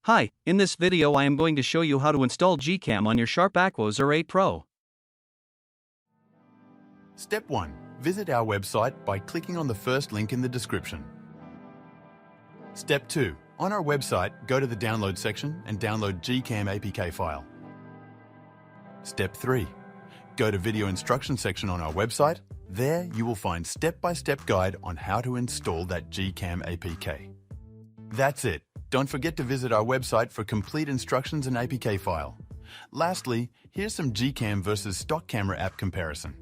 Hi, in this video I am going to show you how to install GCam on your Sharp Aquos or 8 Pro. Step 1. Visit our website by clicking on the first link in the description. Step 2. On our website, go to the download section and download GCam APK file. Step 3. Go to video instruction section on our website. There you will find step-by-step guide on how to install that GCam APK. That's it. Don't forget to visit our website for complete instructions and APK file. Lastly, here's some GCam versus stock camera app comparison.